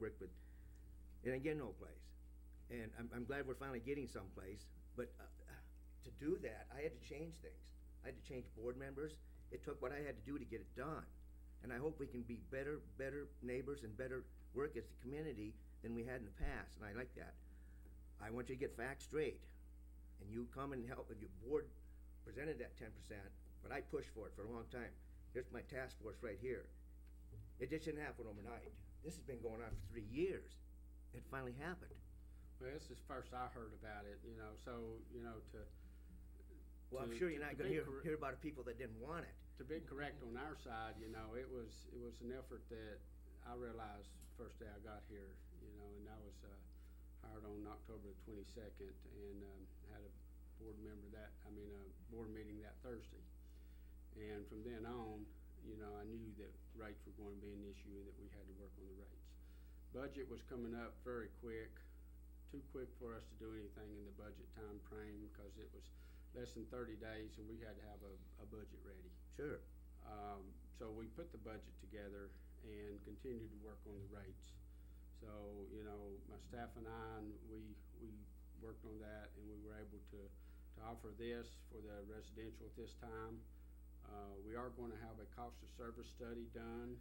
worked with, and I get no place. And I'm glad we're finally getting someplace, but to do that, I had to change things. I had to change board members. It took what I had to do to get it done. And I hope we can be better neighbors and better work as a community than we had in the past, and I like that. I want you to get facts straight, and you come and help, and your board presented that 10%, but I pushed for it for a long time. Here's my task force right here. It just didn't happen overnight. This has been going on for 3 years. It finally happened. Well, this is first I heard about it, so, Well, I'm to- sure you're to not be gonna correct- hear about people that didn't want it. To be correct on our side, it was an effort that I realized first day I got here, and I was hired on October the 22nd and had a board meeting that Thursday. And from then on, I knew that rates were going to be an issue and that we had to work on the rates. Budget was coming up very quick, too quick for us to do anything in the budget time frame because it was less than 30 days and we had to have a budget ready. Sure. So we put the budget together and continued to work on the rates. So, my staff and I, we worked on that and we were able to offer this for the residential at this time. We are going to have a cost of service study done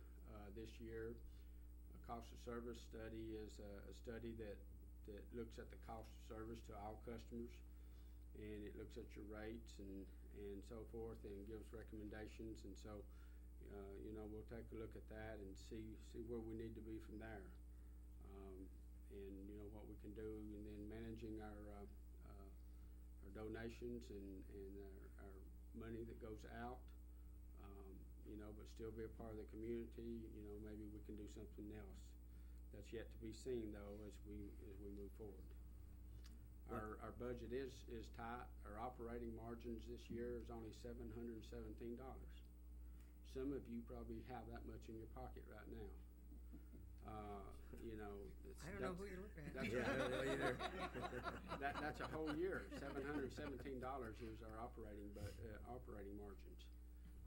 this year. A cost of service study is a study that looks at the cost of service to all customers, and it looks at your rates and so forth and gives recommendations. And so, we'll take a look at that and see where we need to be from there. And what we can do, and then managing our donations and our money that goes out, but still be a part of the community. Maybe we can do something else. That's yet to be seen, though, as we move forward. Our budget is tight. Our operating margins this year is only $717. Some of you probably have that much in your pocket right now. I don't know who you're looking at. That's Yeah, I don't know either. that's a whole year. $717 is our operating margins.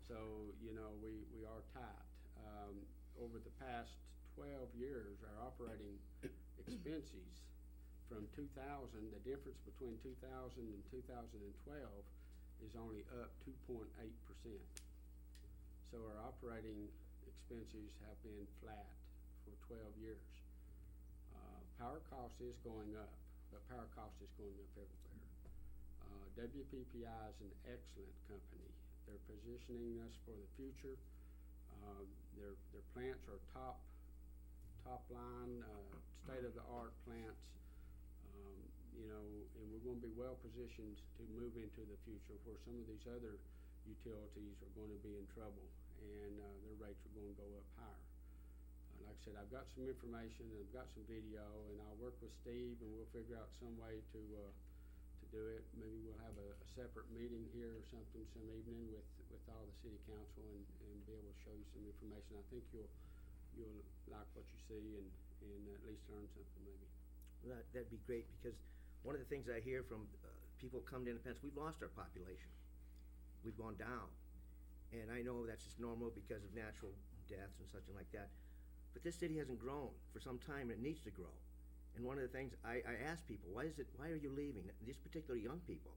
So, we are tight. Over the past 12 years, our operating expenses from 2000, the difference between 2000 and 2012 is only up 2.8%. So our operating expenses have been flat for 12 years. Power cost is going up, but power cost is going up everywhere. WPPI is an excellent company. They're positioning us for the future. Their plants are top line, state-of-the-art plants. And we're going to be well positioned to move into the future where some of these other utilities are going to be in trouble and their rates are going to go up higher. Like I said, I've got some information and I've got some video, and I'll work with Steve and we'll figure out some way to do it. Maybe we'll have a separate meeting here or something some evening with all the city council and be able to show you some information. I think you'll like what you see and at least learn something maybe. Well, that'd be great, because one of the things I hear from people come to Independence, we've lost our population. We've gone down. And I know that's just normal because of natural deaths and such and like that. But this city hasn't grown for some time, and it needs to grow. And one of the things I ask people, why are you leaving? These particular young people.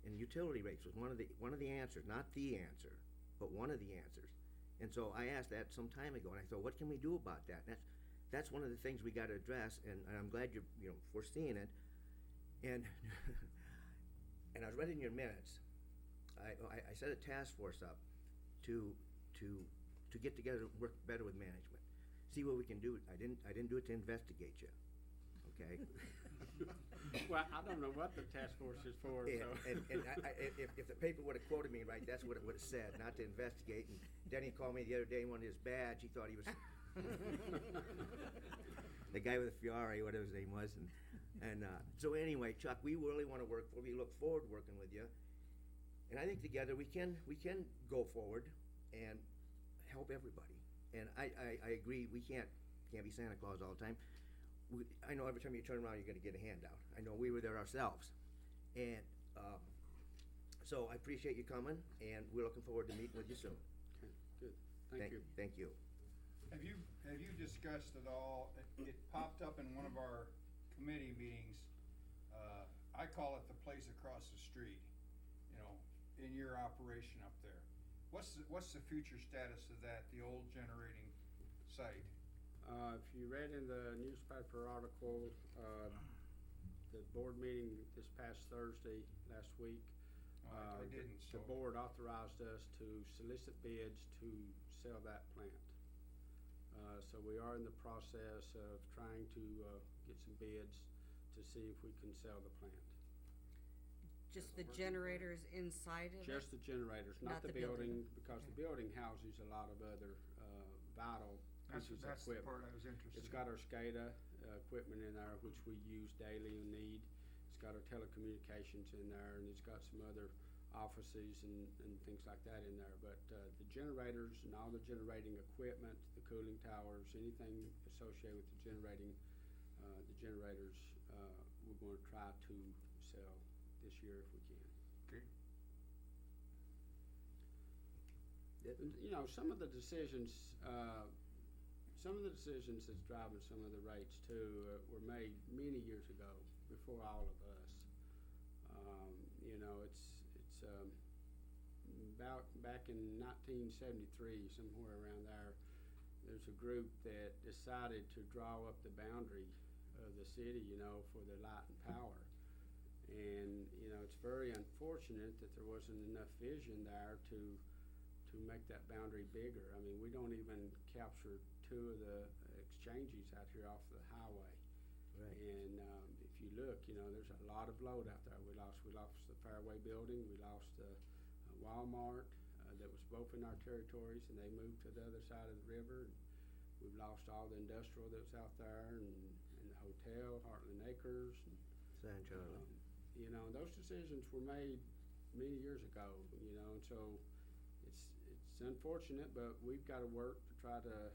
And utility rates was one of the answers, not the answer, but one of the answers. And so I asked that some time ago, and I thought, what can we do about that? And that's one of the things we got to address, and I'm glad you're foreseeing it. And and I was reading your minutes. I set a task force up to get together and work better with management, see what we can do. I didn't do it to investigate you, okay? Well, I don't know what the task force is for. So. If the paper would have quoted me right, that's what it would have said, not to investigate. And Denny called me the other day and wanted his badge. He thought he was the guy with the Ferrari, whatever his name was. And so anyway, Chuck, we really want to work. We look forward to working with you. And I think together we can go forward and help everybody. And I agree, we can't be Santa Claus all the time. I know every time you turn around you're going to get a handout. I know we were there ourselves. And so I appreciate you coming, and we're looking forward to meeting with you soon. Okay, good. Thank you. Thank you. Have you discussed at all it place across the street, you know, in your operation up there. What's the future status of that, the old generating site? If you read in the newspaper article, the board meeting this past Thursday, last week. I didn't, The so. board authorized us to solicit bids to sell that plant. So we are in the process of trying to get some bids to see if we can sell the plant. Just the generators inside of it? Just the generators, not Not the the building. building, because the Okay. building houses a lot of other vital That's pieces of the equipment. part I was interested in. It's got our SCADA equipment in there, which we use daily and need. It's got our telecommunications in there, and it's got some other offices and things like that in there. But the generators and all the generating equipment, the cooling towers, anything associated with the generating, the generators, we're going to try to sell this year if we can. Okay. And, you know, some of the decisions that's driving some of the rates too, were made many years ago, before all of us. You know, it's back in 1973, somewhere around there, there's a group that decided to draw up the boundary of the city, you know, for the light and power. And, you know, it's very unfortunate that there wasn't enough vision there to make that boundary bigger. I mean, we don't even capture two of the exchanges out here off the highway. Right. And if you look, you know, there's a lot of load out there. We lost the Fairway building, we lost Walmart, that was both in our territories, and they moved to the other side of the river. And we've lost all the industrial that was out there, and the hotel, Heartland Acres. And, San Charlie. you know, those decisions were made many years ago, you know, and so it's unfortunate, but we've got to work to try to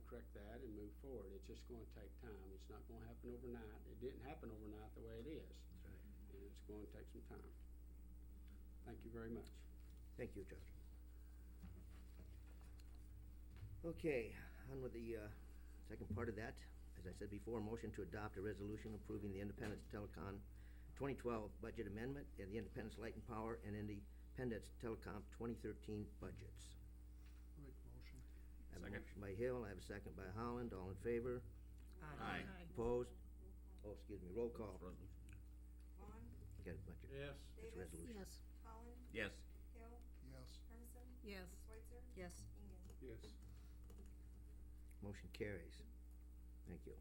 correct that and move forward. It's just going to take time. It's not going to happen overnight. It didn't happen overnight the way it is. That's right. And it's going to take some time. Thank you very much. Thank you, Justin. Okay, on with the second part of that. As I said before, motion to adopt a resolution approving the Independence Telecom 2012 budget amendment and the Independence Light and Power and Independence Telecom 2013 budgets. Make motion. I have a Second. motion by Hill, I have a second by Holland, all in favor? Aye. Opposed? Oh, excuse me, roll call. Resolution. Vaughn, Got a budget. Yes. It's a Davis. resolution. Yes. Holland, Yes. Hill, Yes. Hermison, Yes. Schweitzer, Yes. Engen. Yes. Motion carries. Thank you.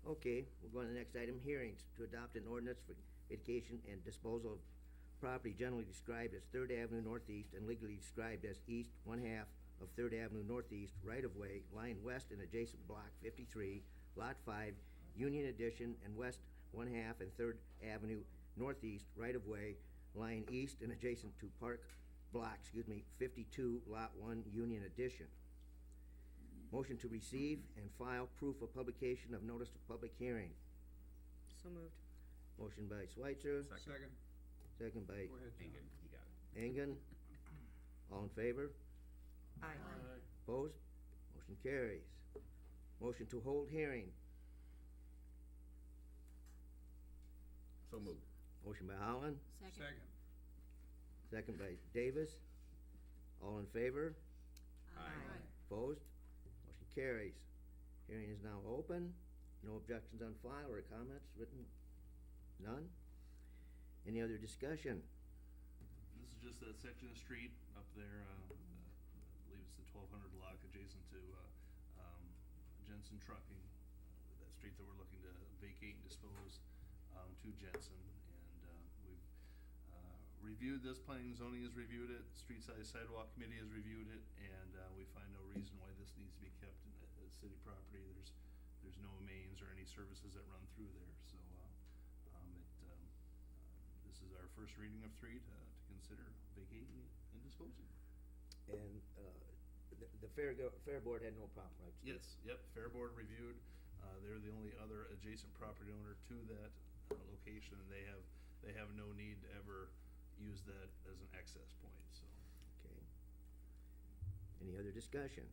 Okay, we'll go on to the next item, hearings, to adopt an ordinance for education and disposal of property generally described as Third Avenue Northeast and legally described as east one-half of Third Avenue Northeast right-of-way lying west and adjacent block 53, Lot 5, Union Addition, and west one-half and Third Avenue Northeast right-of-way lying east and adjacent to Park Block, 52, Lot 1, Union Addition. Motion to receive and file proof of publication of notice of public hearing. So moved. Motion by Schweitzer, Second. second by Go ahead, John. Engen, you got it. Engen. All in favor? Aye. Opposed? Motion carries. Motion to hold hearing. So moved. Motion by Holland, Second. second by Davis. All in favor? Aye. Opposed? Motion carries. Hearing is now open. No objections on file or comments written? None? Any other discussion? This is just that section of street up there, I believe it's the 1200 block adjacent to Jensen Trucking. That street that we're looking to vacate and dispose to Jensen. And we've reviewed this, planning and zoning has reviewed it, street size sidewalk committee has reviewed it, and we find no reason why this needs to be kept in city property. There's no mains or any services that run through there, so this is our first reading of three to consider vacating and disposing. And the Fair Board had no problem, right? Steve? Yes, yep, Fair Board reviewed, they're the only other adjacent property owner to that location, and they have no need to ever use that as an access point, so. Okay. Any other discussion?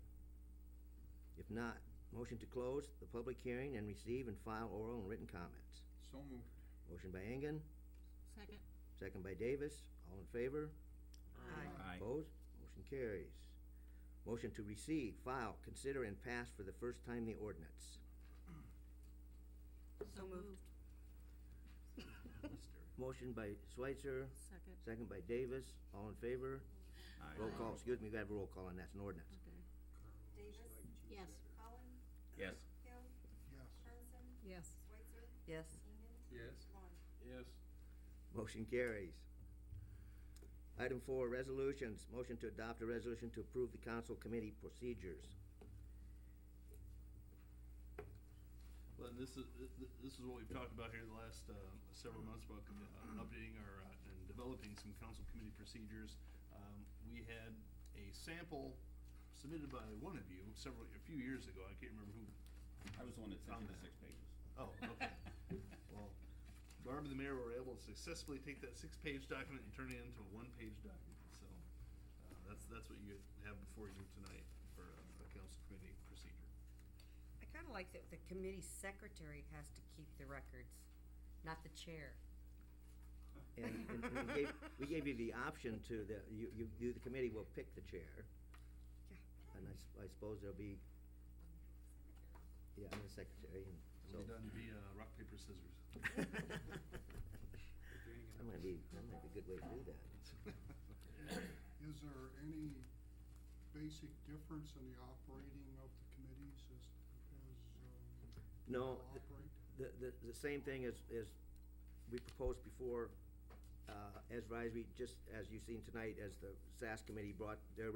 If not, motion to close the public hearing and receive and file oral and written comments. So moved. Motion by Engen, Second. second by Davis. All in favor? Aye. Opposed? Motion carries. Motion to receive, file, consider, and pass for the first time the ordinance. So moved. Motion by Switzer, Second. second by Davis. All in favor? Aye. Roll call, excuse me, we have a roll call on that, it's an ordinance. Davis. Yes. Holland. Yes. Hill. Yes. Hermanson. Yes. Schweitzer. Yes. Engen. Yes. Vaughn. Yes. Motion carries. Item 4, resolutions. Motion to adopt a resolution to approve the council committee procedures. Well, this is what we've talked about here the last several months about updating our and developing some council committee procedures. We had a sample submitted by one of you a few years ago. I can't remember who. I was the one that sent you the 6 pages. Oh, okay. Well, Barb and the mayor were able to successfully take that 6-page document and turn it into a 1-page document. So that's what you have before you tonight for a council committee procedure. I kinda like that the committee secretary has to keep the records, not the chair. And we gave you the option to, the committee will pick the chair. And I suppose there'll be, and the secretary, and so. It'll be done via rock, paper, scissors. That might be a good way to do that. Is there any basic difference in the operating of the committees as No, they operate? the same thing as we proposed before, as advisory, just as you've seen tonight, as the SAS committee brought their